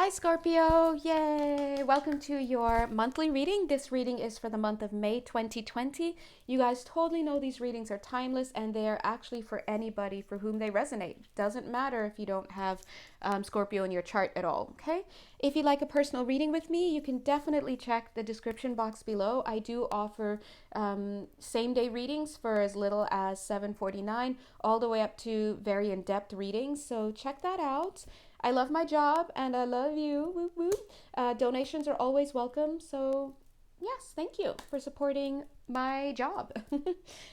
Hi Scorpio, yay! Welcome to your monthly reading. This reading is for the month of May 2020. You guys totally know these readings are timeless and they are actually for anybody for whom they resonate. Doesn't matter if you don't have Scorpio in your chart at all, okay? If you'd like a personal reading with me, you can definitely check the description box below. I do offer same day readings for as little as $7.49 all the way up to very in-depth readings, so check that out. I love my job and I love you. Woo woo. Donations are always welcome. So, yes, thank you for supporting my job.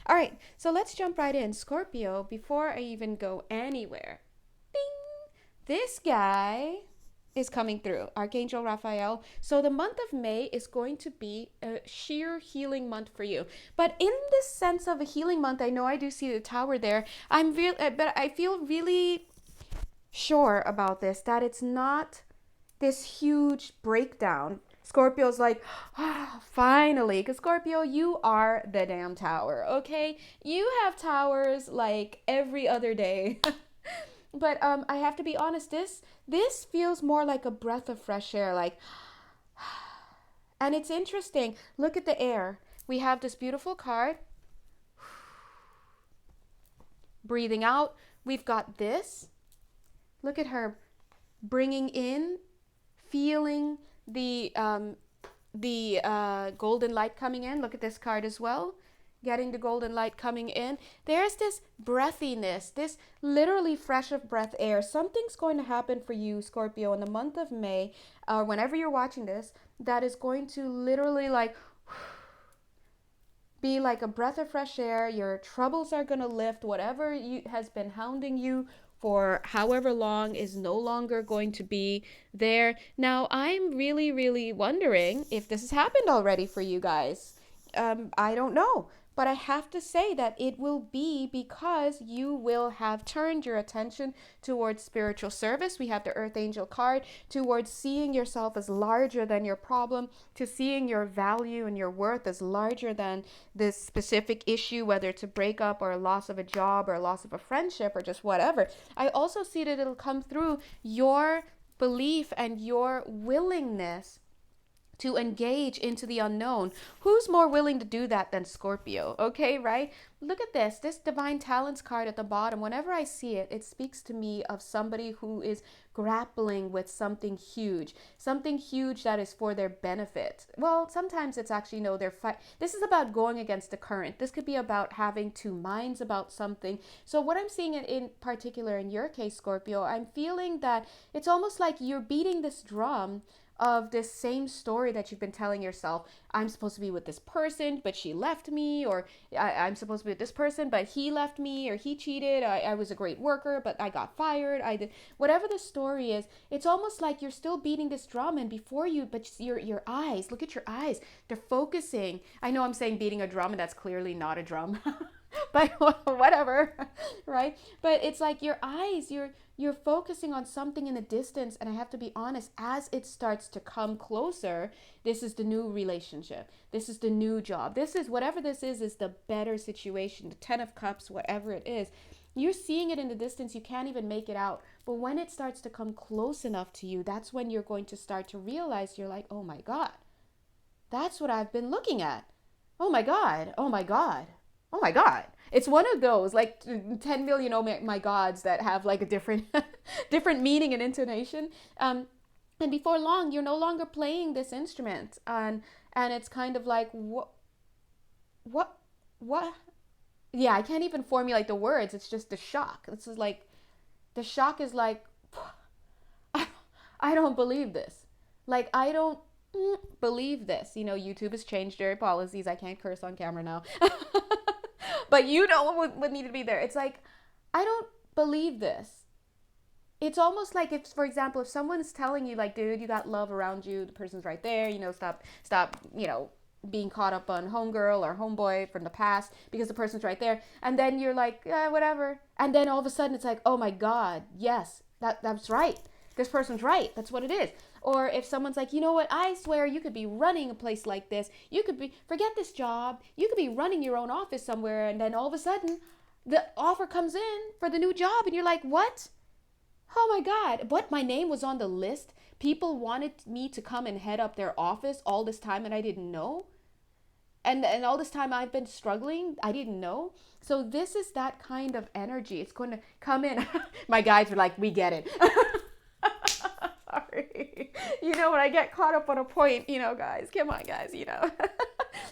All right, so let's jump right in. Scorpio, before I even go anywhere, ding, this guy is coming through. Archangel Raphael. So the month of May is going to be a sheer healing month for you. But in this sense of a healing month, I know I do see the tower there. But I feel really sure about this, that it's not this huge breakdown. Scorpio's like, finally, because Scorpio, you are the damn tower, okay? You have towers like every other day. But I have to be honest, this feels more like a breath of fresh air, like, and it's interesting. Look at the air. We have this beautiful card. Breathing out. We've got this. Look at her bringing in, feeling the golden light coming in. Look at this card as well. Getting the golden light coming in. There's this breathiness, this literally fresh of breath air. Something's going to happen for you, Scorpio, in the month of May, or whenever you're watching this, that is going to literally like be like a breath of fresh air. Your troubles are going to lift. Whatever has been hounding you for however long is no longer going to be there. Now, I'm really, really wondering if this has happened already for you guys. I don't know. But I have to say that it will be because you will have turned your attention towards spiritual service. We have the Earth Angel card, towards seeing yourself as larger than your problem, to seeing your value and your worth as larger than this specific issue, whether it's a breakup or a loss of a job or a loss of a friendship or just whatever. I also see that it'll come through your belief and your willingness to engage into the unknown. Who's more willing to do that than Scorpio? Okay, right? Look at this Divine Talents card at the bottom. Whenever I see it, it speaks to me of somebody who is grappling with something huge that is for their benefit. Well, sometimes it's actually, no, they're this is about going against the current. This could be about having two minds about something. So what I'm seeing in particular in your case, Scorpio, I'm feeling that it's almost like you're beating this drum of this same story that you've been telling yourself. I'm supposed to be with this person, but she left me, or I'm supposed to be with this person, but he left me, or he cheated. I was a great worker, but I got fired. I did whatever the story is. It's almost like you're still beating this drum, and before you, but your eyes, look at your eyes. They're focusing. I know I'm saying beating a drum, and that's clearly not a drum. But whatever, right? But it's like your eyes, you're focusing on something in the distance, and I have to be honest, as it starts to come closer, this is the new relationship. This is the new job. This is whatever this is the better situation, the 10 of Cups, whatever it is. You're seeing it in the distance, you can't even make it out. But when it starts to come close enough to you, that's when you're going to start to realize, you're like, oh my God, that's what I've been looking at. Oh my God, oh my God. Oh my God. It's one of those like 10 million oh my gods that have like a different different meaning and intonation. And before long, you're no longer playing this instrument. And it's kind of like, what? Yeah, I can't even formulate the words. It's just the shock. This is like, the shock is like, I don't believe this. Like, I don't believe this. You know, YouTube has changed their policies. I can't curse on camera now. But you know what would need to be there. It's like, I don't believe this. It's almost like if, for example, if someone's telling you like, dude, you got love around you, the person's right there, you know, stop, you know, being caught up on homegirl or homeboy from the past because the person's right there. And then you're like, whatever. And then all of a sudden it's like, oh my God, yes, that's right. This person's right. That's what it is. Or if someone's like, you know what, I swear you could be running a place like this. You could be, forget this job. You could be running your own office somewhere. And then all of a sudden the offer comes in for the new job. And you're like, what? Oh my God, what? My name was on the list? People wanted me to come and head up their office all this time and I didn't know? And all this time I've been struggling, I didn't know. So this is that kind of energy. It's going to come in. My guides are like, we get it. Sorry. You know, when I get caught up on a point, you know, guys, come on, guys, you know.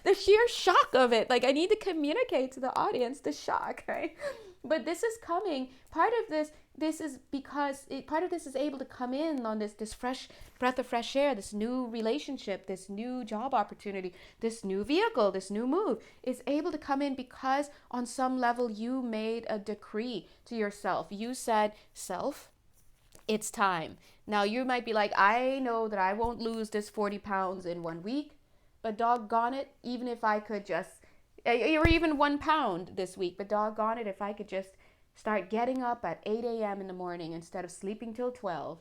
The sheer shock of it. Like, I need to communicate to the audience the shock, right? But this is coming. Part of this is because part of this is able to come in on this fresh breath of fresh air, this new relationship, this new job opportunity, this new vehicle, this new move is able to come in because on some level you made a decree to yourself. You said, self, it's time. Now you might be like, I know that I won't lose this 40 pounds in 1 week, but doggone it, even if I could just, or even 1 pound this week, but doggone it, if I could just start getting up at 8 a.m. in the morning instead of sleeping till 12,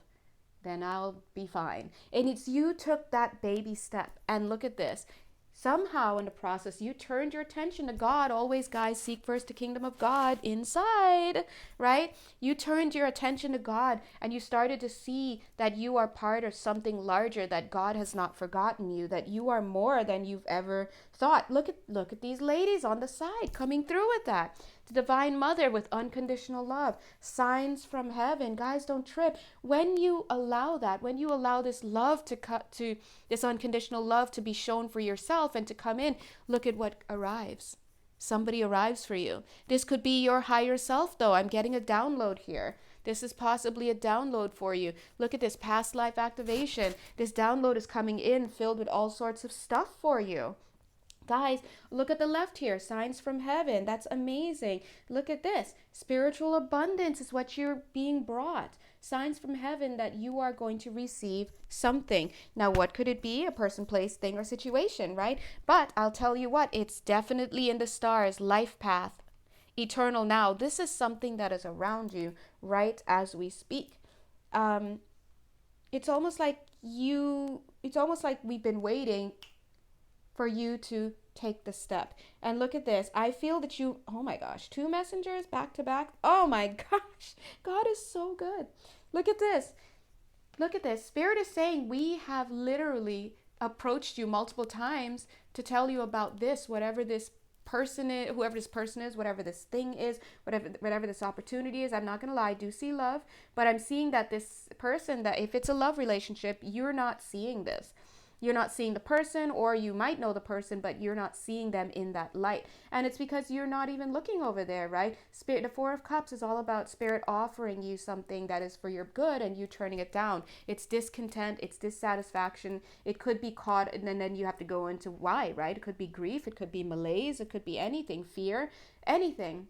then I'll be fine. And it's you took that baby step. And look at this. Somehow in the process, you turned your attention to God. Always, guys, seek first the kingdom of God inside, right? You turned your attention to God and you started to see that you are part of something larger, that God has not forgotten you, that you are more than you've ever thought. Look at these ladies on the side coming through with that. The Divine Mother with unconditional love, signs from heaven. Guys, don't trip. When you allow that, when you allow this love to this unconditional love to be shown for yourself and to come in, look at what arrives. Somebody arrives for you. This could be your higher self, though. I'm getting a download here. This is possibly a download for you. Look at this past life activation. This download is coming in filled with all sorts of stuff for you. Guys, look at the left here, signs from heaven. That's amazing. Look at this. Spiritual abundance is what you're being brought. Signs from heaven that you are going to receive something. Now, what could it be? A person, place, thing, or situation, right? But I'll tell you what, it's definitely in the stars, life path, eternal now. This is something that is around you right as we speak. It's almost like we've been waiting for you to take the step. And look at this. I feel that you, oh my gosh, 2 messengers back to back. Oh my gosh, God is so good. Look at this. Look at this. Spirit is saying we have literally approached you multiple times to tell you about this, whatever this person is, whoever this person is, whatever this thing is, whatever this opportunity is. I'm not going to lie, I do see love, but I'm seeing that this person, that if it's a love relationship, you're not seeing this. You're not seeing the person, or you might know the person, but you're not seeing them in that light. And it's because you're not even looking over there, right? Spirit, the 4 of Cups is all about Spirit offering you something that is for your good and you turning it down. It's discontent, it's dissatisfaction. It could be caught, and then you have to go into why, right? It could be grief, it could be malaise, it could be anything, fear, anything.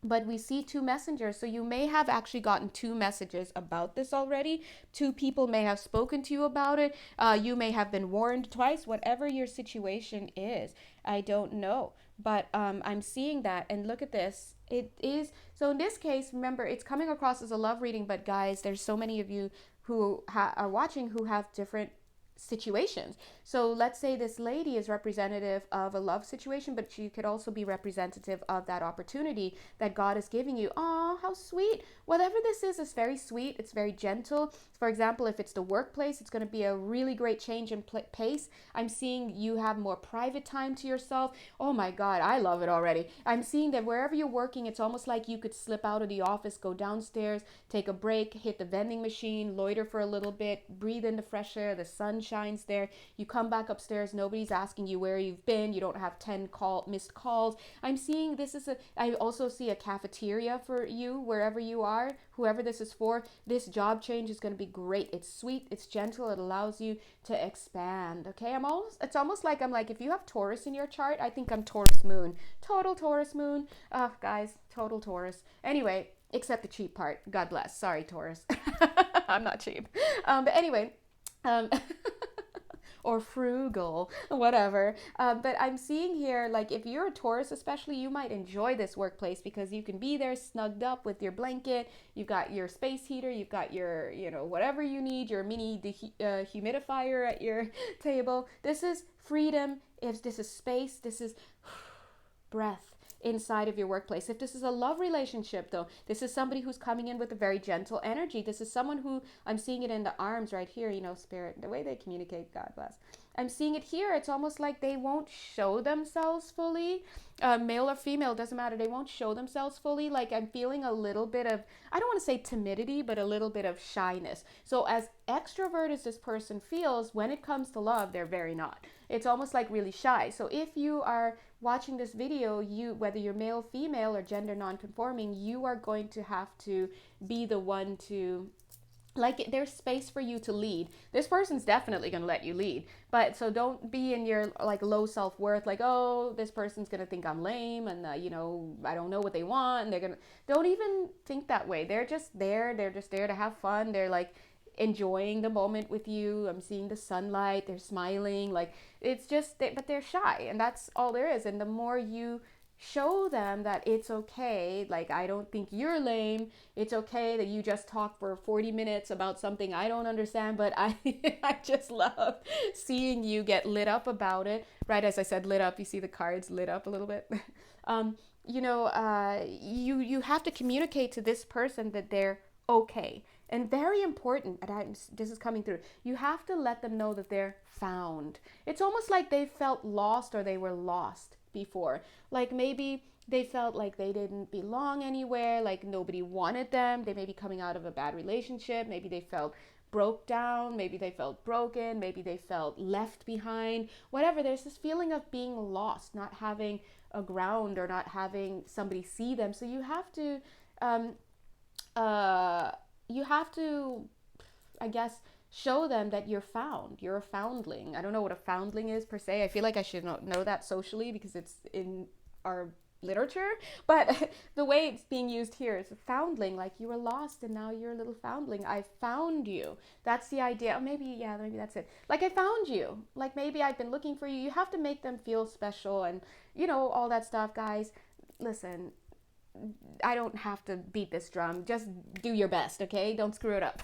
But we see 2 messengers, so you may have actually gotten 2 messages about this already. 2 people may have spoken to you about it. You may have been warned twice, whatever your situation is. I don't know, but I'm seeing that. And look at this. It is, so in this case, remember, it's coming across as a love reading, but guys, there's so many of you who are watching who have different situations. So let's say this lady is representative of a love situation, but she could also be representative of that opportunity that God is giving you. Oh, how sweet. Whatever this is very sweet. It's very gentle. For example, if it's the workplace, it's going to be a really great change in pace. I'm seeing you have more private time to yourself. Oh my God, I love it already. I'm seeing that wherever you're working, it's almost like you could slip out of the office, go downstairs, take a break, hit the vending machine, loiter for a little bit, breathe in the fresh air, the sun shines there. You come back upstairs, nobody's asking you where you've been. You don't have 10 missed calls. I'm seeing I also see a cafeteria for you wherever you are, whoever this is for. This job change is going to be great. It's sweet, it's gentle, it allows you to expand. Okay, it's almost like I'm like, if you have Taurus in your chart, I think I'm Taurus moon. Total Taurus moon. Guys, total Taurus. Anyway, except the cheap part. God bless. Sorry, Taurus. I'm not cheap. But anyway, or frugal, whatever. But I'm seeing here, like, if you're a Taurus especially, you might enjoy this workplace because you can be there snugged up with your blanket, you've got your space heater, you've got your, whatever you need, your mini humidifier at your table. This is freedom. If this is space, this is breath. inside of your workplace. If this is a love relationship, though, this is somebody who's coming in with a very gentle energy. This is someone who, I'm seeing it in the arms right here, you know, spirit, the way they communicate, God bless. I'm seeing it here. It's almost like they won't show themselves fully. Male or female, doesn't matter. They won't show themselves fully. Like I'm feeling a little bit of, I don't want to say timidity, but a little bit of shyness. So as extrovert as this person feels, when it comes to love, they're very not. It's almost like really shy. So if you are watching this video, you, whether you're male, female, or gender non-conforming, you are going to have to be the one to, like, there's space for you to lead. This person's definitely going to let you lead, but so don't be in your like low self-worth, like, oh, this person's going to think I'm lame, and you know, I don't know what they want, and they're going to, don't even think that way. They're just there to have fun. They're like enjoying the moment with you. I'm seeing the sunlight, they're smiling, like it's just but they're shy, and that's all there is. And the more you show them that it's okay, like, I don't think you're lame, it's okay that you just talk for 40 minutes about something I don't understand, but I I just love seeing you get lit up about it, right? As I said, lit up, you see the cards lit up a little bit. You know, you have to communicate to this person that they're okay. And very important, and this is coming through, you have to let them know that they're found. It's almost like they felt lost, or they were lost before. Like maybe they felt like they didn't belong anywhere, like nobody wanted them. They may be coming out of a bad relationship. Maybe they felt broke down. Maybe they felt broken. Maybe they felt left behind. Whatever, there's this feeling of being lost, not having a ground, or not having somebody see them. So you have to, I guess, show them that you're found. You're a foundling. I don't know what a foundling is per se. I feel like I should know that socially because it's in our literature, but the way it's being used here is a foundling, like you were lost and now you're a little foundling. I found you. That's the idea. Or maybe that's it. Like I found you. Like maybe I've been looking for you. You have to make them feel special and, you know, all that stuff, guys. Listen, I don't have to beat this drum. Just do your best, okay? Don't screw it up.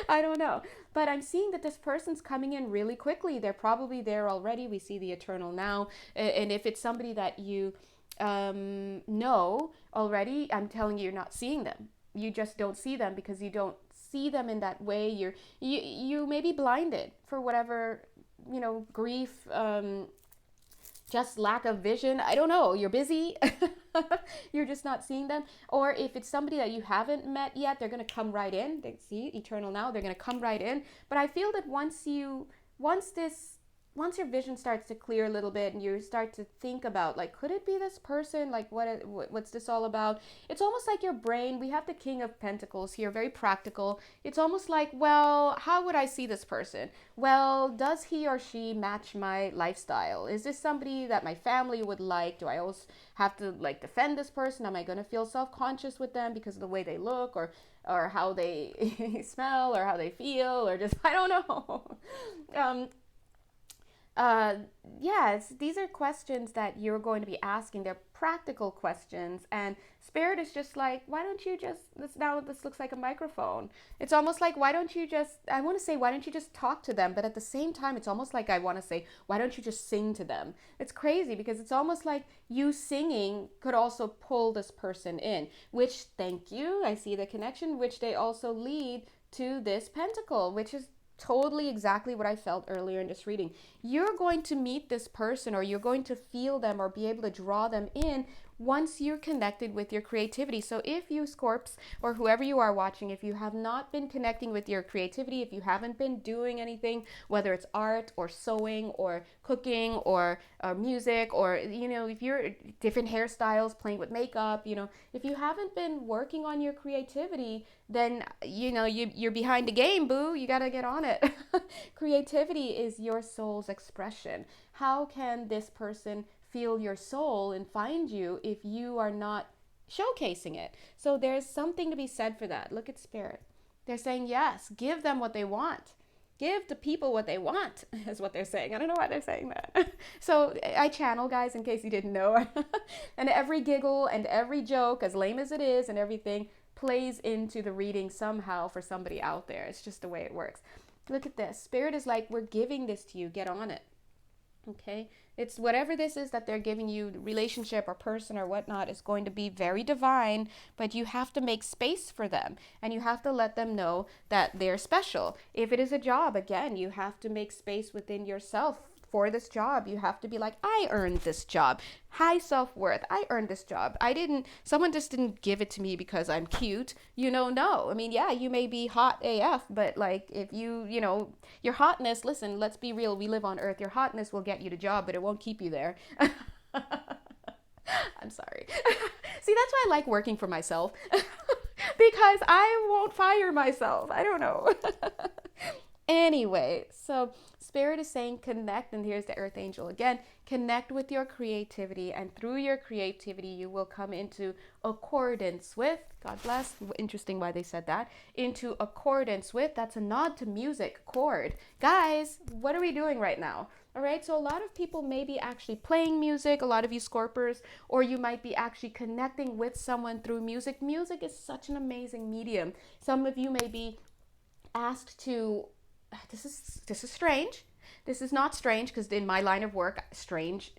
I don't know. But I'm seeing that this person's coming in really quickly. They're probably there already. We see the eternal now. And if it's somebody that you know already, I'm telling you, you're not seeing them. You just don't see them because you don't see them in that way. You may be blinded for whatever, you know, grief, just lack of vision. I don't know. You're busy. You're just not seeing them. Or if it's somebody that you haven't met yet, they're going to come right in. They see eternal now. They're going to come right in. But I feel that once your vision starts to clear a little bit and you start to think about, like, could it be this person? Like, what's this all about? It's almost like your brain, we have the King of Pentacles here, very practical. It's almost like, well, how would I see this person? Well, does he or she match my lifestyle? Is this somebody that my family would like? Do I always have to, like, defend this person? Am I going to feel self-conscious with them because of the way they look, or how they smell, or how they feel, or just, I don't know. These are questions that you're going to be asking. They're practical questions, and Spirit is just like, why don't you just, this looks like a microphone. It's almost like, why don't you just talk to them? But at the same time, it's almost like I want to say, why don't you just sing to them? It's crazy because it's almost like you singing could also pull this person in, which, thank you, I see the connection, which they also lead to this pentacle, which is totally exactly what I felt earlier in this reading. You're going to meet this person, or you're going to feel them, or be able to draw them in once you're connected with your creativity. So if you, Scorps, or whoever you are watching, if you have not been connecting with your creativity, if you haven't been doing anything, whether it's art or sewing or cooking or music, or, you know, if you're different hairstyles, playing with makeup, you know, if you haven't been working on your creativity, then, you know, you're behind the game, boo. You got to get on it. Creativity is your soul's expression. How can this person feel your soul and find you if you are not showcasing it? So there's something to be said for that. Look at Spirit. They're saying, yes, give them what they want. Give the people what they want, is what they're saying. I don't know why they're saying that. So I channel, guys, in case you didn't know. And every giggle and every joke, as lame as it is, and everything plays into the reading somehow for somebody out there. It's just the way it works. Look at this. Spirit is like, we're giving this to you. Get on it. Okay, it's whatever this is that they're giving you, relationship or person or whatnot, is going to be very divine, but you have to make space for them and you have to let them know that they're special. If it is a job, again, you have to make space within yourself for this job. You have to be like, I earned this job. High self-worth. I earned this job. I didn't, someone just didn't give it to me because I'm cute. No. I mean, yeah, you may be hot AF, but like if your hotness, listen, let's be real, we live on earth. Your hotness will get you the job, but it won't keep you there. I'm sorry. See, that's why I like working for myself. Because I won't fire myself. I don't know. Anyway, so Spirit is saying connect, and here's the Earth Angel again. Connect with your creativity, and through your creativity, you will come into accordance with, God bless, interesting why they said that, into accordance with, that's a nod to music, chord. Guys, what are we doing right now? All right, so a lot of people may be actually playing music, a lot of you Scorpers, or you might be actually connecting with someone through music. Music is such an amazing medium. Some of you may be asked to, this is strange. This is not strange because in my line of work, strange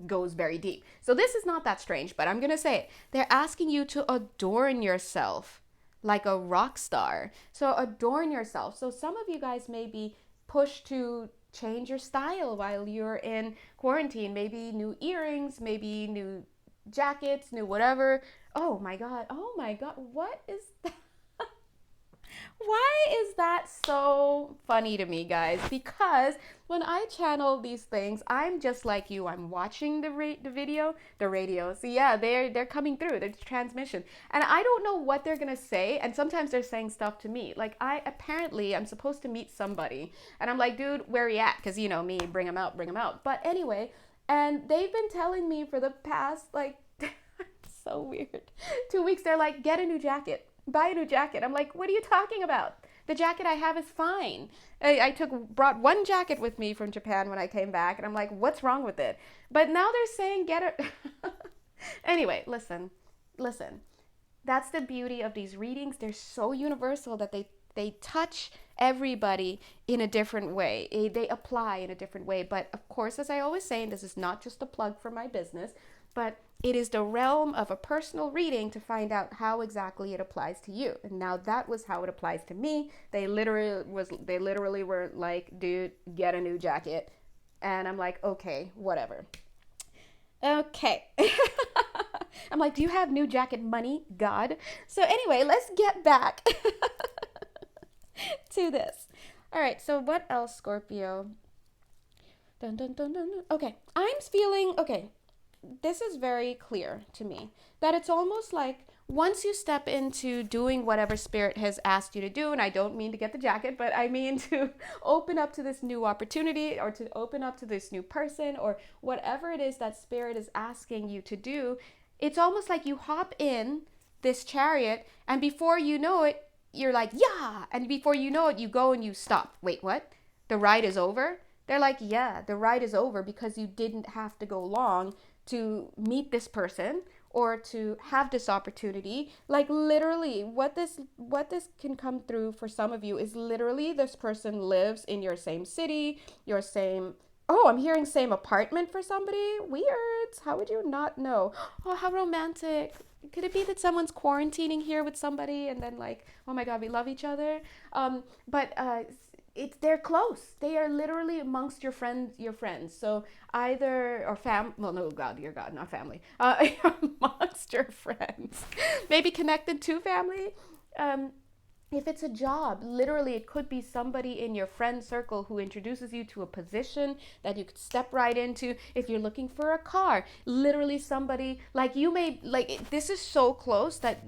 goes very deep. So this is not that strange, but I'm going to say it. They're asking you to adorn yourself like a rock star. So adorn yourself. So some of you guys may be pushed to change your style while you're in quarantine. Maybe new earrings, maybe new jackets, new whatever. Oh my God. Oh my God. What is that? Why is that so funny to me, guys? Because when I channel these things, I'm just like you. I'm watching the radio. So yeah, they're coming through. There's transmission, and I don't know what they're gonna say. And sometimes they're saying stuff to me. Like I'm supposed to meet somebody, and I'm like, dude, where you at? Because me, bring them out, bring them out. But anyway, and they've been telling me for the past like so weird 2 weeks. They're like, get a new jacket. Buy a new jacket. I'm like, what are you talking about? The jacket I have is fine. I brought one jacket with me from Japan when I came back, and I'm like, what's wrong with it? But now they're saying get it. Anyway, listen. That's the beauty of these readings. They're so universal that they touch everybody in a different way. They apply in a different way. But of course, as I always say, and this is not just a plug for my business, but it is the realm of a personal reading to find out how exactly it applies to you. And now that was how it applies to me. They literally were like, dude, get a new jacket. And I'm like, okay, whatever. Okay. I'm like, do you have new jacket money, God? So anyway, let's get back to this. All right, so what else, Scorpio? Dun, dun, dun, dun, dun. Okay, I'm feeling, okay, this is very clear to me that it's almost like once you step into doing whatever Spirit has asked you to do, and I don't mean to get the jacket, but I mean to open up to this new opportunity or to open up to this new person or whatever it is that Spirit is asking you to do, it's almost like you hop in this chariot and before you know it, you're like, yeah. And before you know it, you go and you stop. Wait, what? The ride is over? They're like, yeah, the ride is over because you didn't have to go long to meet this person or to have this opportunity. Like literally what this can come through for some of you is literally this person lives in your same city, your same, oh, I'm hearing same apartment for somebody. Weird. How would you not know? Oh, how romantic. Could it be that someone's quarantining here with somebody and then like, oh my God, we love each other? They're close. They are literally amongst your friends. So either or well, no, God, your God, not family. Amongst your friends, maybe connected to family. If it's a job, literally it could be somebody in your friend circle who introduces you to a position that you could step right into. If you're looking for a car, literally somebody like you may like this is so close that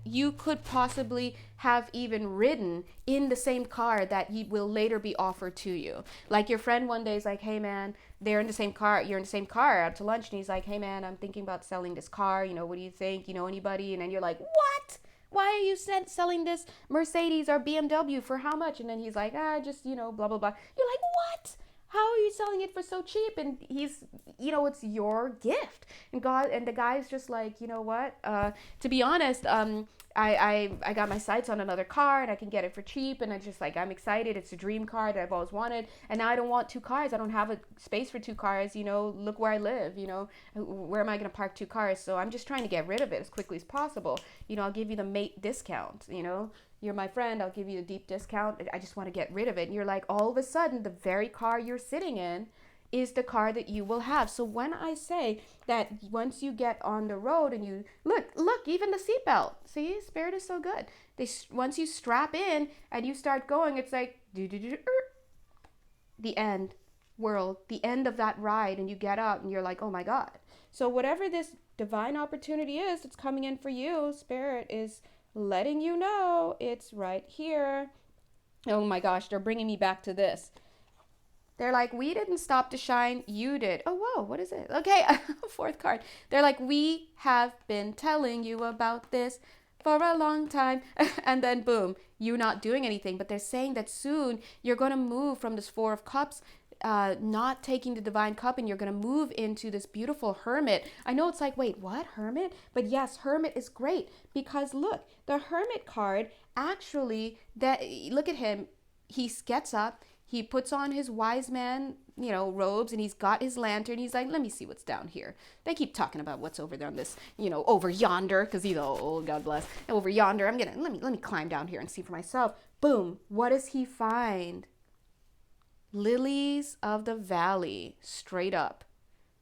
you could possibly have even ridden in the same car that he will later be offered to you. Like your friend one day is like, hey man, they're in the same car, you're in the same car out to lunch, and he's like, hey man, I'm thinking about selling this car, what do you think, anybody? And then you're like, what? Why are you selling this Mercedes or BMW for how much? And then he's like, just, blah, blah, blah. You're like, what? How you're selling it for so cheap. And he's, it's your gift. And the guy's just like, you know what? To be honest, I got my sights on another car and I can get it for cheap. And I'm excited. It's a dream car that I've always wanted. And now I don't want two cars. I don't have a space for two cars. Look where I live. Where am I going to park two cars? So I'm just trying to get rid of it as quickly as possible. I'll give you the mate discount, You're my friend. I'll give you a deep discount. I just want to get rid of it. And you're like, all of a sudden, the very car you're sitting in is the car that you will have. So when I say that once you get on the road and you look, even the seatbelt, see, Spirit is so good. Once you strap in and you start going, it's like the end world, the end of that ride, and you get out and you're like, oh my God. So whatever this divine opportunity is that's coming in for you, Spirit is letting you know it's right here. Oh my gosh, they're bringing me back to this. They're like, we didn't stop to shine, you did. Oh, whoa, what is it? Okay, fourth card. They're like, we have been telling you about this for a long time. And then boom, you not doing anything. But they're saying that soon you're going to move from this Four of Cups, not taking the divine cup, and you're going to move into this beautiful Hermit. I know it's like, wait, what? Hermit? But yes, Hermit is great because look, the Hermit card actually, look at him. He gets up. He puts on his wise man, robes, and he's got his lantern. He's like, let me see what's down here. They keep talking about what's over there on this, over yonder, because he's old, God bless. Over yonder, let me climb down here and see for myself. Boom. What does he find? Lilies of the valley, straight up.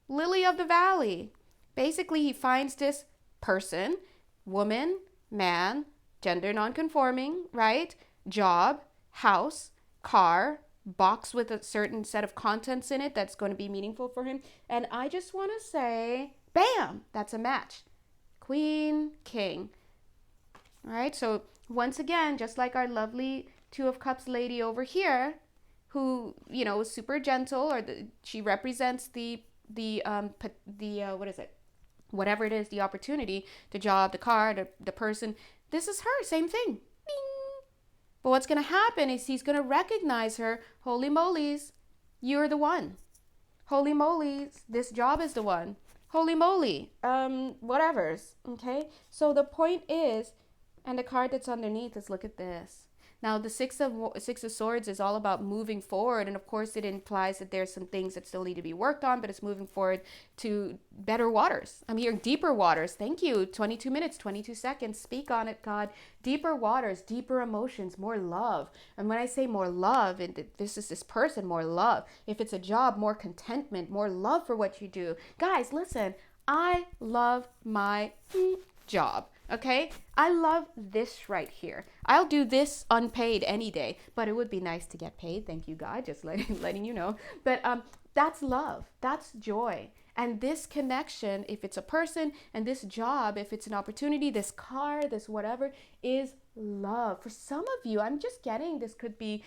Lily of the valley. Basically, he finds this person, woman, man, gender nonconforming, right? Job, house, car, box with a certain set of contents in it that's going to be meaningful for him. And I just want to say, bam, that's a match. Queen, King. All right, so once again, just like our lovely Two of Cups lady over here, who, is super gentle, or she represents the what is it? Whatever it is, the opportunity, the job, the car, the person. This is her, same thing. But what's going to happen is he's going to recognize her. Holy molies, you're the one. Holy molies, this job is the one. Holy moly, whatever's, okay? So the point is, and the card that's underneath is, look at this. Now, the Six of Swords is all about moving forward. And of course, it implies that there's some things that still need to be worked on, but it's moving forward to better waters. I'm hearing deeper waters. Thank you. 22 minutes, 22 seconds. Speak on it, God. Deeper waters, deeper emotions, more love. And when I say more love, and this is this person, more love. If it's a job, more contentment, more love for what you do. Guys, listen, I love my job. Okay, I love this right here. I'll do this unpaid any day, but it would be nice to get paid. Thank you, God, just letting you know. But that's love. That's joy. And this connection, if it's a person, and this job, if it's an opportunity, this car, this whatever, is love. For some of you, I'm just getting this could be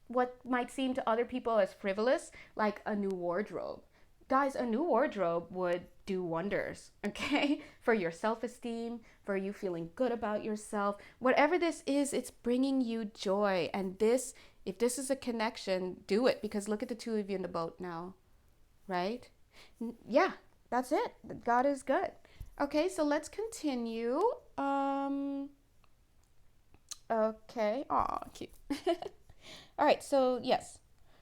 what might seem to other people as frivolous, like a new wardrobe. Guys, a new wardrobe would do wonders, okay? For your self-esteem, for you feeling good about yourself. Whatever this is, it's bringing you joy. And this, if this is a connection, do it. Because look at the two of you in the boat now, right? Yeah, that's it. God is good. Okay, so let's continue. Okay, aw, cute. All right, so yes.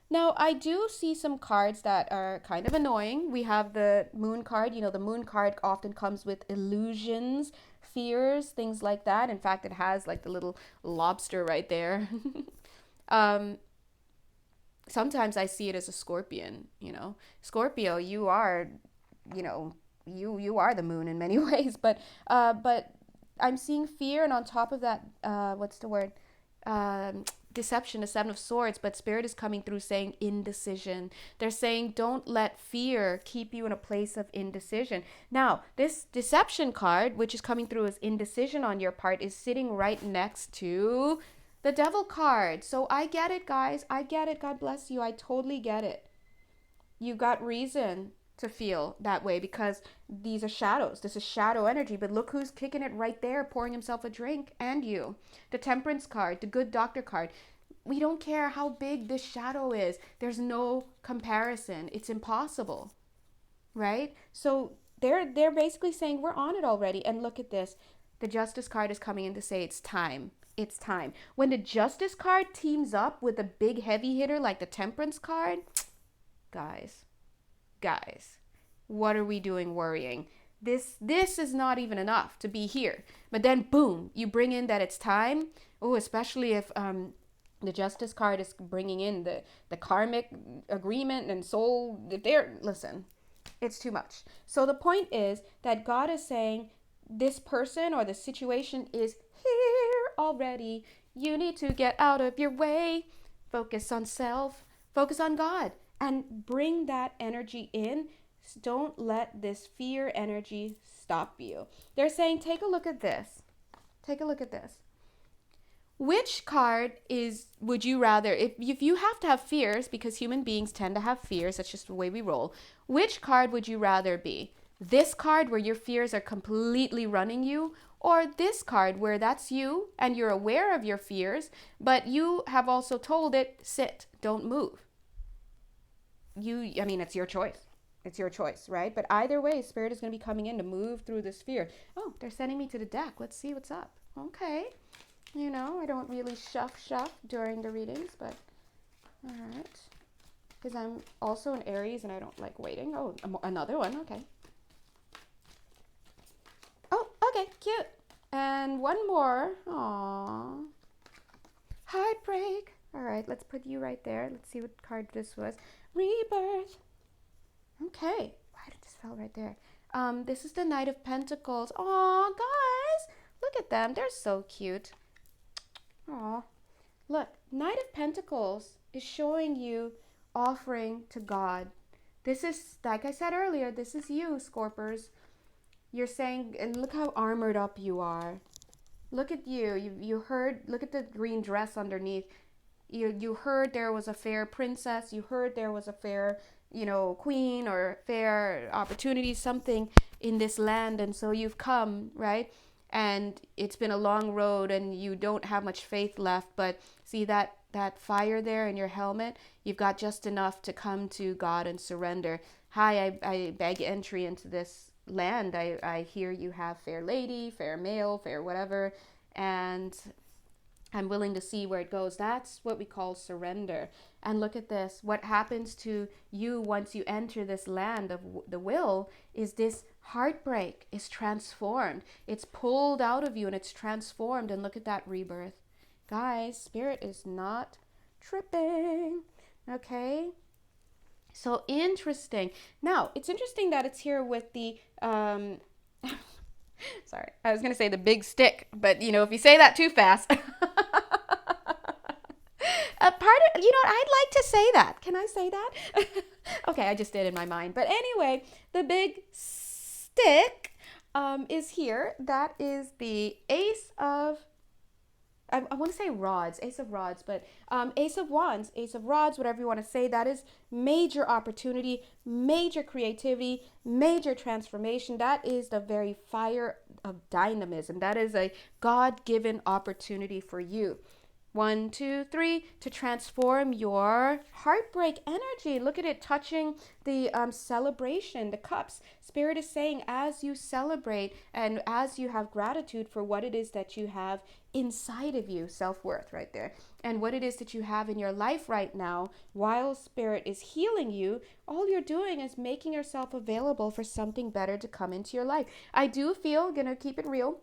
Now, I do see some cards that are kind of annoying. We have the Moon card. The Moon card often comes with illusions, fears, things like that. In fact, it has like the little lobster right there. Sometimes I see it as a scorpion, Scorpio, you are, you are the moon in many ways. But I'm seeing fear, and on top of that, what's the word? Deception, a Seven of Swords, but Spirit is coming through saying indecision. They're saying don't let fear keep you in a place of indecision. Now, this deception card, which is coming through as indecision on your part, is sitting right next to the Devil card. So I get it, guys. I get it. God bless you. I totally get it. You got reason to feel that way because these are shadows. This is shadow energy, but look who's kicking it right there, pouring himself a drink, and you. The Temperance card, the Good Doctor card. we don't care how big this shadow is. There's no comparison. It's impossible, right? So they're basically saying we're on it already. And look at this. The Justice card is coming in to say it's time. It's time. When the Justice card teams up with a big heavy hitter like the Temperance card, guys, what are we doing worrying? This is not even enough to be here. But then boom, you bring in that it's time. Oh, especially if the Justice card is bringing in the karmic agreement and soul. Listen, it's too much. So the point is that God is saying this person or the situation is here already. You need to get out of your way. Focus on self. Focus on God. And bring that energy in. Don't let this fear energy stop you. They're saying, take a look at this. Take a look at this. Which card would you rather, if you have to have fears, because human beings tend to have fears, that's just the way we roll, which card would you rather be? This card where your fears are completely running you, or this card where that's you and you're aware of your fears, but you have also told it, sit, don't move. It's your choice. It's your choice, right? But either way, Spirit is going to be coming in to move through this fear. Oh, they're sending me to the deck. Let's see what's up. Okay. I don't really shuff during the readings, but all right. Because I'm also an Aries and I don't like waiting. Oh, another one. Okay. Oh, okay. Cute. And one more. Aww. Heartbreak. All right. Let's put you right there. Let's see what card this was. Rebirth. Okay. Why did this fall right there? This is the Knight of Pentacles. Aw, guys. Look at them. They're so cute. Aw. Look, Knight of Pentacles is showing you offering to God. This is, like I said earlier, this is you, Scorpers. You're saying, and look how armored up you are. Look at you. You heard, look at the green dress underneath. You heard there was a fair princess. You heard there was a fair, queen or fair opportunity, something in this land. And so you've come, right? And it's been a long road and you don't have much faith left, but see that fire there in your helmet? You've got just enough to come to God and surrender. Hi, I beg entry into this land. I hear you have fair lady, fair male, fair whatever, and I'm willing to see where it goes. That's what we call surrender. And look at this. What happens to you once you enter this land of the will is this heartbreak is transformed. It's pulled out of you and it's transformed. And look at that rebirth. Guys, Spirit is not tripping. Okay? So interesting. Now, it's interesting that it's here with the... Sorry, I was going to say the big stick, but if you say that too fast. I'd like to say that. Can I say that? Okay, I just did in my mind. But anyway, the big stick is here. That is the Ace of... I want to say rods, Ace of Rods, but Ace of Wands, Ace of Rods, whatever you want to say, that is major opportunity, major creativity, major transformation. That is the very fire of dynamism. That is a God-given opportunity for you. 1, 2, 3, to transform your heartbreak energy. Look at it touching the celebration, the cups. Spirit is saying, as you celebrate and as you have gratitude for what it is that you have inside of you, self-worth right there, and what it is that you have in your life right now, while Spirit is healing you, all you're doing is making yourself available for something better to come into your life. I do feel, gonna keep it real,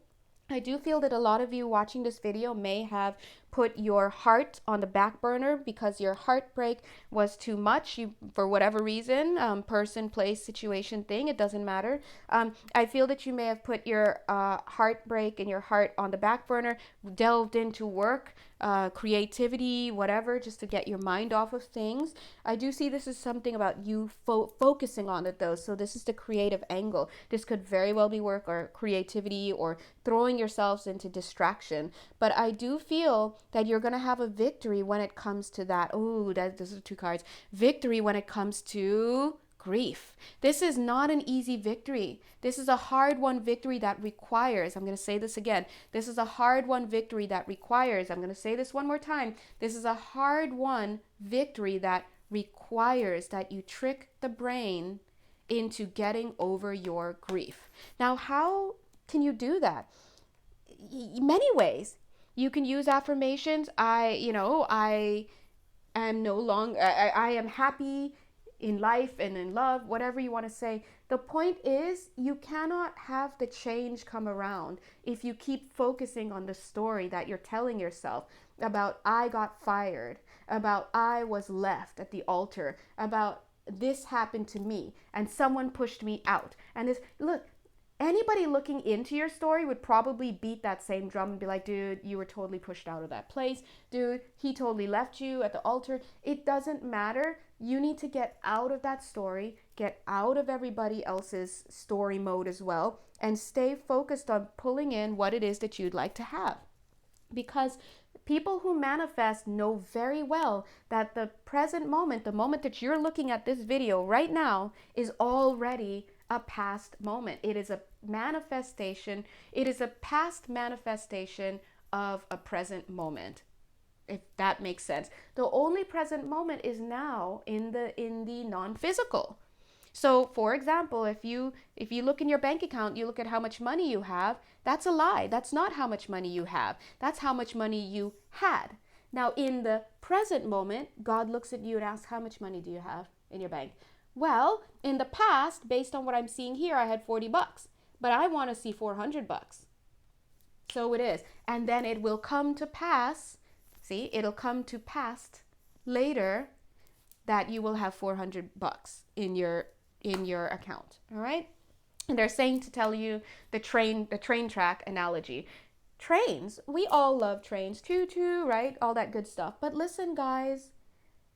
I do feel that a lot of you watching this video may have put your heart on the back burner because your heartbreak was too much. For whatever reason, person, place, situation, thing, it doesn't matter. I feel that you may have put your heartbreak and your heart on the back burner, delved into work, creativity, whatever, just to get your mind off of things. I do see this as something about you focusing on it though. So this is the creative angle. This could very well be work or creativity or throwing yourselves into distraction. But I do feel that you're going to have a victory when it comes to that. Oh, those are 2 cards. Victory when it comes to grief. This is not an easy victory. This is a hard-won victory that requires, I'm going to say this again, this is a hard-won victory that requires, I'm going to say this one more time, this is a hard-won victory that requires that you trick the brain into getting over your grief. Now, how can you do that? Many ways. You can use affirmations. I am no longer, I am happy in life and in love, whatever you want to say. The point is, you cannot have the change come around if you keep focusing on the story that you're telling yourself about I got fired, about I was left at the altar, about this happened to me and someone pushed me out. And this, look, anybody looking into your story would probably beat that same drum and be like, dude, you were totally pushed out of that place. Dude, he totally left you at the altar. It doesn't matter. You need to get out of that story, get out of everybody else's story mode as well, and stay focused on pulling in what it is that you'd like to have. Because people who manifest know very well that the present moment, the moment that you're looking at this video right now, is already a past moment. It is a manifestation. It is a past manifestation of a present moment, if that makes sense. The only present moment is now in the non-physical. So, for example, if you look in your bank account, you look at how much money you have, that's a lie. That's not how much money you have. That's how much money you had. Now, in the present moment, God looks at you and asks, how much money do you have in your bank? Well, in the past, based on what I'm seeing here, I had $40, but I want to see $400. So it is. And then it will come to pass, see, it'll come to pass later that you will have $400 in your account. All right. And they're saying to tell you the train track analogy. Trains, we all love trains, choo-choo, right? All that good stuff. But listen, guys,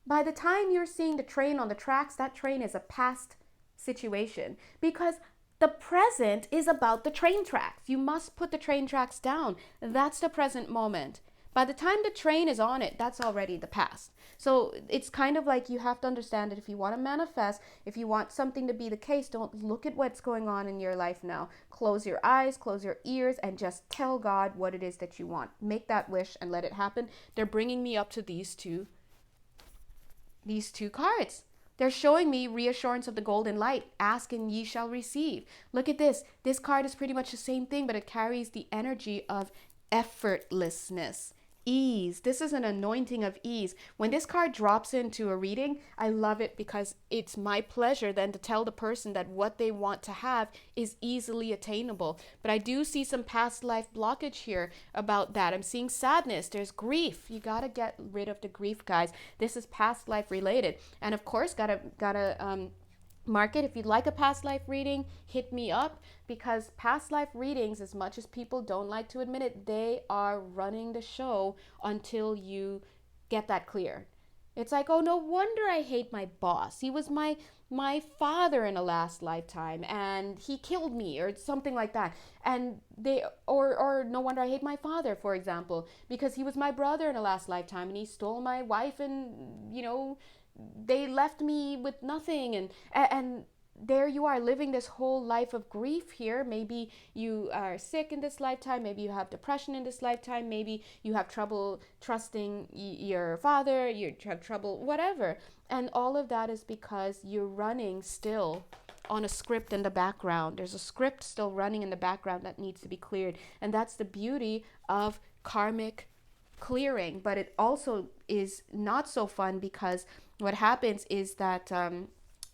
by the time you're seeing the train on the tracks, that train is a past situation, because the present is about the train tracks. You must put the train tracks down. That's the present moment. By the time the train is on it, that's already the past. So it's kind of like you have to understand that if you want to manifest, if you want something to be the case, don't look at what's going on in your life now. Close your eyes, close your ears, and just tell God what it is that you want. Make that wish and let it happen. They're bringing me up to these two cards. They're showing me reassurance of the golden light. Ask and ye shall receive. Look at this. This card is pretty much the same thing, but it carries the energy of effortlessness. Ease. This is an anointing of ease. When this card drops into a reading, I love it because it's my pleasure then to tell the person that what they want to have is easily attainable. But I do see some past life blockage here about that. I'm seeing sadness. There's grief. You got to get rid of the grief, guys. This is past life related. And of course, gotta mark it. If you'd like a past life reading, hit me up, because past life readings, as much as people don't like to admit it, they are running the show until you get that clear. It's like, oh, no wonder I hate my boss. He was my father in a last lifetime and he killed me, or something like that. And or no wonder I hate my father, for example, because he was my brother in a last lifetime and he stole my wife, and they left me with nothing, and there you are living this whole life of grief here. Maybe you are sick in this lifetime, maybe you have depression in this lifetime, maybe you have trouble trusting your father, you have trouble, whatever. And all of that is because you're running still on a script in the background. There's a script still running in the background that needs to be cleared. And that's the beauty of karmic clearing. But it also is not so fun, because what happens is that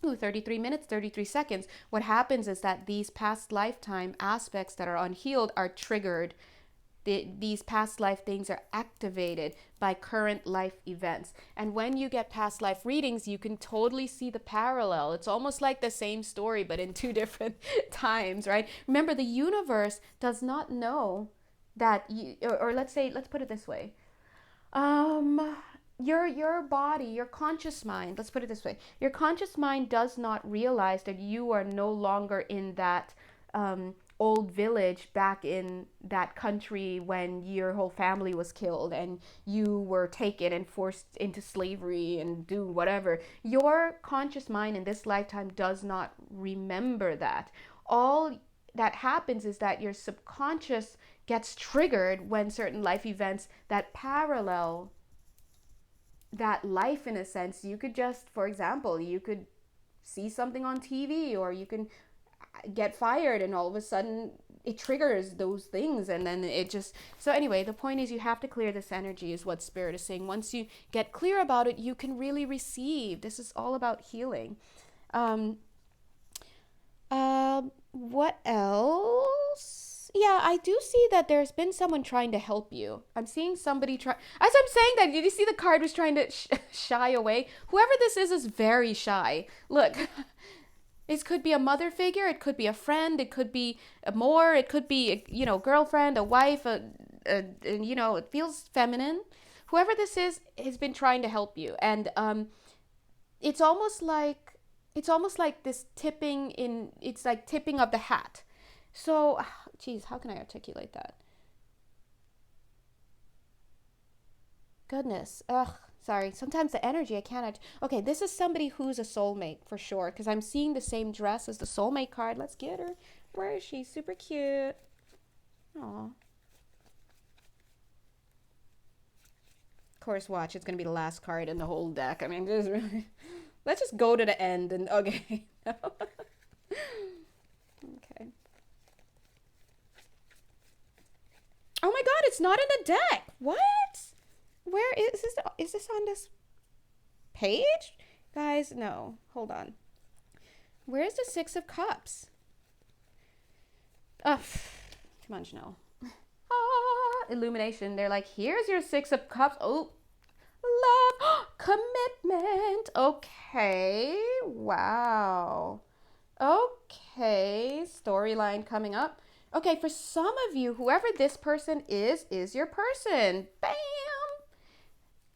33 minutes, 33 seconds. What happens is that these past lifetime aspects that are unhealed are triggered. These past life things are activated by current life events. And when you get past life readings, you can totally see the parallel. It's almost like the same story, but in two different times, right? Remember, the universe does not know that you, or let's put it this way. Your body, your conscious mind, let's put it this way. Your conscious mind does not realize that you are no longer in that old village back in that country when your whole family was killed and you were taken and forced into slavery and do whatever. Your conscious mind in this lifetime does not remember that. All that happens is that your subconscious gets triggered when certain life events that parallel that life in a sense. You could just, for example, you could see something on TV, or you can get fired, and all of a sudden it triggers those things, and then it just, so anyway, the point is you have to clear this energy, is what spirit is saying. Once you get clear about it, you can really receive. This is all about healing. um what else? Yeah, I do see that there's been someone trying to help you. I'm seeing somebody try. As I'm saying that, did you see the card was trying to shy away? Whoever this is very shy. Look, it could be a mother figure, it could be a friend, it could be more, it could be a girlfriend, a wife, it feels feminine. Whoever this is has been trying to help you, and it's almost like this tipping in. It's like tipping of the hat. So, geez, how can I articulate that? Goodness, ugh. Sorry, sometimes the energy I can't. Okay, this is somebody who's a soulmate for sure, because I'm seeing the same dress as the soulmate card. Let's get her. Where is she? Super cute. Aw. Of course, watch. It's going to be the last card in the whole deck. I mean, just really. Let's just go to the end and. Okay. Okay. Oh my god, it's not in the deck. What? Where is this? Is this on this page? Guys, no. Hold on. Where's the Six of Cups? Come on, Chanel. Illumination. They're like, here's your Six of Cups. Oh, love. Commitment. Okay. Wow. Okay. Storyline coming up. Okay, for some of you, whoever this person is your person. Bam!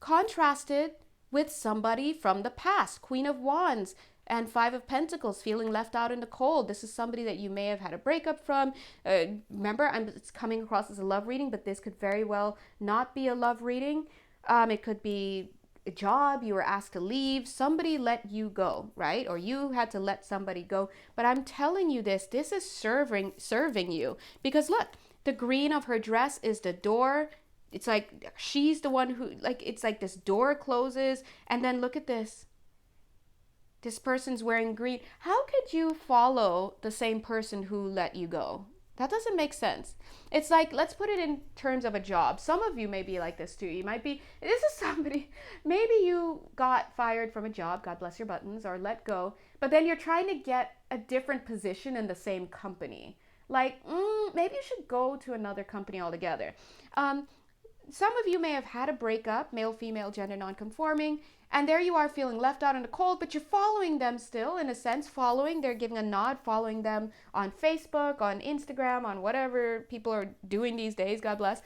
Contrasted with somebody from the past. Queen of Wands and Five of Pentacles, feeling left out in the cold. This is somebody that you may have had a breakup from. Remember, it's coming across as a love reading, but this could very well not be a love reading. It could be a job, you were asked to leave, somebody let you go, right? Or you had to let somebody go. But I'm telling you this is serving you. Because look, the green of her dress is the door. It's like she's the one who, like, it's like this door closes, and then look at this. This person's wearing green. How could you follow the same person who let you go? That doesn't make sense. It's like, let's put it in terms of a job. Some of you may be like this too. You might be, this is somebody, maybe you got fired from a job, God bless your buttons, or let go, but then you're trying to get a different position in the same company. Like, maybe you should go to another company altogether. Some of you may have had a breakup, male, female, gender non-conforming, and there you are feeling left out in the cold, but you're following them still, in a sense, they're giving a nod, following them on Facebook, on Instagram, on whatever people are doing these days, God bless.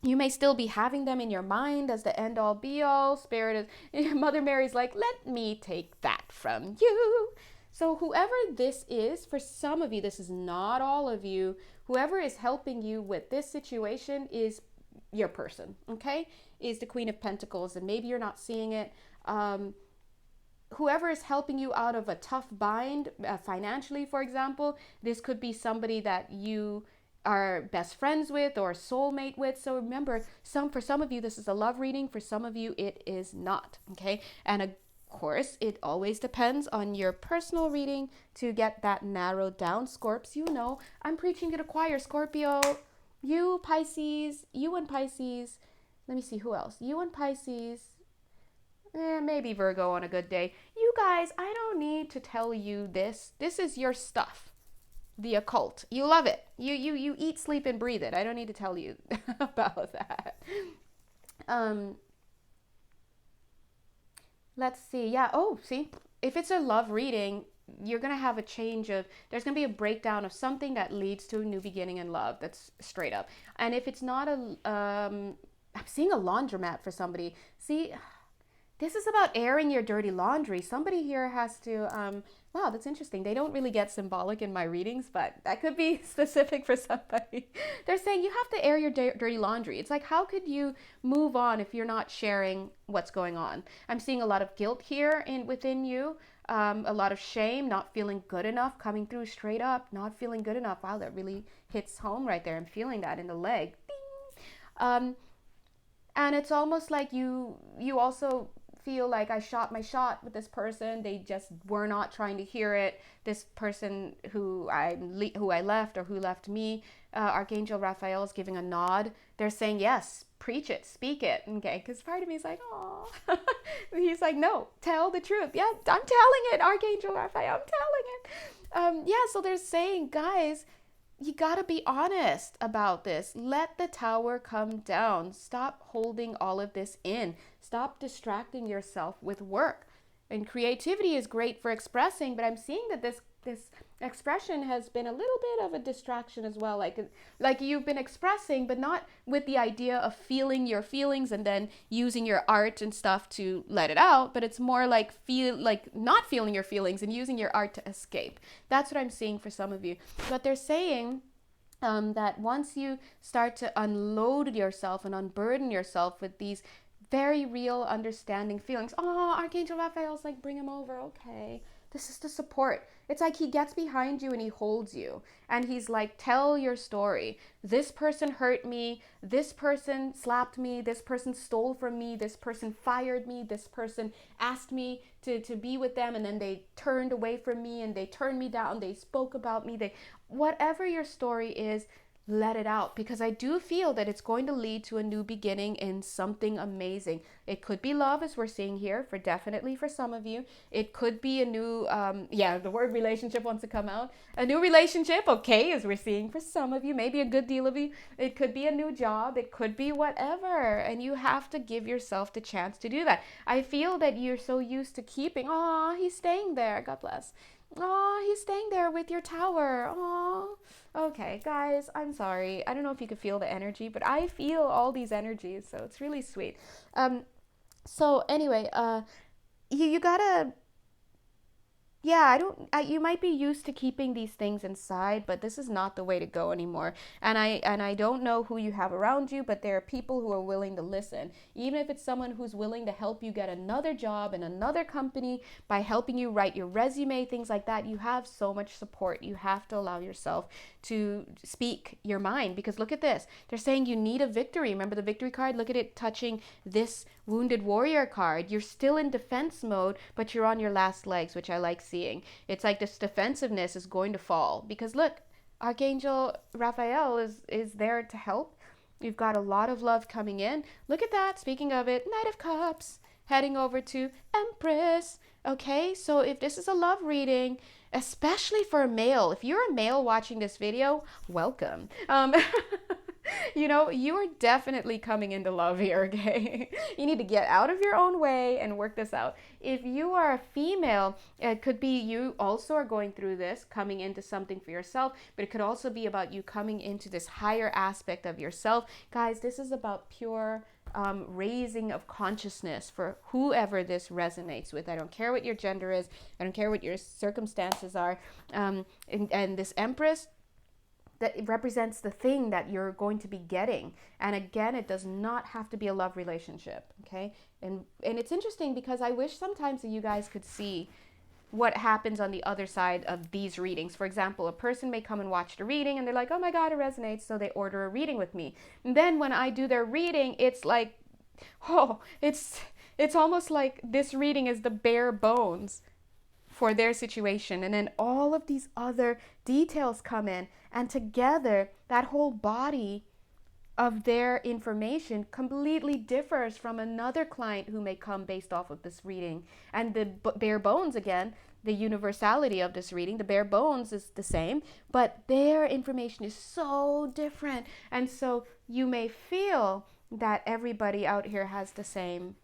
You may still be having them in your mind as the end all be all. Spirit is, Mother Mary's like, let me take that from you. So whoever this is, for some of you, this is not all of you, whoever is helping you with this situation is your person, okay, is the Queen of Pentacles, and maybe you're not seeing it. Whoever is helping you out of a tough bind, financially, for example, this could be somebody that you are best friends with or soulmate with. So remember, for some of you, this is a love reading. For some of you, it is not, okay? And of course, it always depends on your personal reading to get that narrowed down. Scorps, I'm preaching to the choir. Scorpio, you Pisces, you and Pisces. Let me see, who else? You and Pisces. Maybe Virgo on a good day. You guys, I don't need to tell you this. This is your stuff. The occult. You love it. You eat, sleep, and breathe it. I don't need to tell you about that. Let's see. Yeah. Oh, see, if it's a love reading, you're going to have there's going to be a breakdown of something that leads to a new beginning in love. That's straight up. And if it's not I'm seeing a laundromat for somebody. See, This is about airing your dirty laundry. Somebody here has to, wow, that's interesting. They don't really get symbolic in my readings, but that could be specific for somebody. They're saying you have to air your dirty laundry. It's like, how could you move on if you're not sharing what's going on? I'm seeing a lot of guilt here within you. A lot of shame, not feeling good enough, coming through straight up, not feeling good enough. Wow, that really hits home right there. I'm feeling that in the leg. Ding. And it's almost like you also feel like I shot my shot with this person. They just were not trying to hear it. This person who I left or who left me, Archangel Raphael is giving a nod. They're saying, yes, preach it, speak it. Okay, because part of me is like, oh. He's like, no, tell the truth. Yeah, I'm telling it, Archangel Raphael, I'm telling it. Yeah, so they're saying, guys, you gotta be honest about this. Let the tower come down. Stop holding all of this in. Stop distracting yourself with work. And creativity is great for expressing, but I'm seeing that this expression has been a little bit of a distraction as well. Like you've been expressing, but not with the idea of feeling your feelings and then using your art and stuff to let it out, but it's more like not feeling your feelings and using your art to escape. That's what I'm seeing for some of you. But they're saying that once you start to unload yourself and unburden yourself with these very real understanding feelings. Oh, Archangel Raphael's like, bring him over. Okay. This is the support. It's like he gets behind you and he holds you. And he's like, tell your story. This person hurt me. This person slapped me. This person stole from me. This person fired me. This person asked me to be with them. And then they turned away from me and they turned me down. They spoke about me. Whatever your story is, let it out, because I do feel that it's going to lead to a new beginning in something amazing. It could be love, as we're seeing here, definitely for some of you. It could be a new, the word relationship wants to come out. A new relationship, okay, as we're seeing for some of you, maybe a good deal of you. It could be a new job. It could be whatever. And you have to give yourself the chance to do that. I feel that you're so used to keeping, oh, he's staying there. God bless. Oh, he's staying there with your tower. Oh, okay, guys, I'm sorry. I don't know if you could feel the energy, but I feel all these energies, so it's really sweet. So anyway, you gotta, yeah, you might be used to keeping these things inside, but this is not the way to go anymore. And I don't know who you have around you, but there are people who are willing to listen. Even if it's someone who's willing to help you get another job in another company by helping you write your resume, things like that, you have so much support. You have to allow yourself to speak your mind, because look at this. They're saying you need a victory. Remember the victory card? Look at it touching this wounded warrior card. You're still in defense mode, but you're on your last legs, which I like seeing. It's like this defensiveness is going to fall, because look, Archangel Raphael is there to help. You've got a lot of love coming in. Look at that. Speaking of it, Knight of Cups heading over to Empress. Okay, so if this is a love reading, especially for a male, if you're a male watching this video, welcome. You know, you are definitely coming into love here, okay? You need to get out of your own way and work this out. If you are a female, it could be you also are going through this, coming into something for yourself, but it could also be about you coming into this higher aspect of yourself. Guys, this is about pure raising of consciousness for whoever this resonates with. I don't care what your gender is. I don't care what your circumstances are. And this Empress, that it represents the thing that you're going to be getting. And again, it does not have to be a love relationship, okay? And it's interesting because I wish sometimes that you guys could see what happens on the other side of these readings. For example, a person may come and watch the reading and they're like, oh my God, it resonates, so they order a reading with me. And then when I do their reading, it's like, oh, it's almost like this reading is the bare bones for their situation, and then all of these other details come in, and together that whole body of their information completely differs from another client who may come based off of this reading. And the bare bones, again, the universality of this reading, the bare bones is the same, but their information is so different. And so you may feel that everybody out here has the same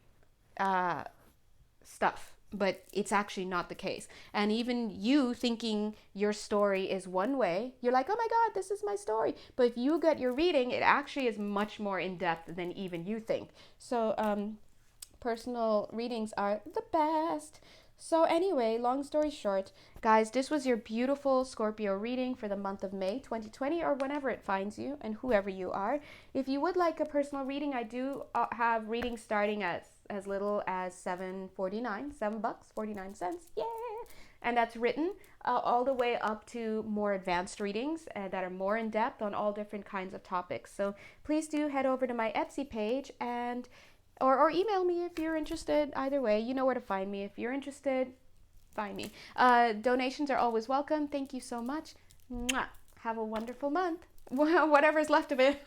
stuff, but it's actually not the case. And even you thinking your story is one way, you're like, oh my God, this is my story. But if you get your reading, it actually is much more in depth than even you think. So personal readings are the best. So anyway, long story short, guys, this was your beautiful Scorpio reading for the month of May 2020, or whenever it finds you and whoever you are. If you would like a personal reading, I do have readings starting at as little as $7.49, $7.49. Yeah. And that's written all the way up to more advanced readings that are more in depth on all different kinds of topics. So please do head over to my Etsy page and or email me if you're interested. Either way, you know where to find me. If you're interested, find me. Donations are always welcome. Thank you so much. Mwah. Have a wonderful month. Whatever's left of it.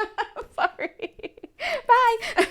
Sorry. Bye.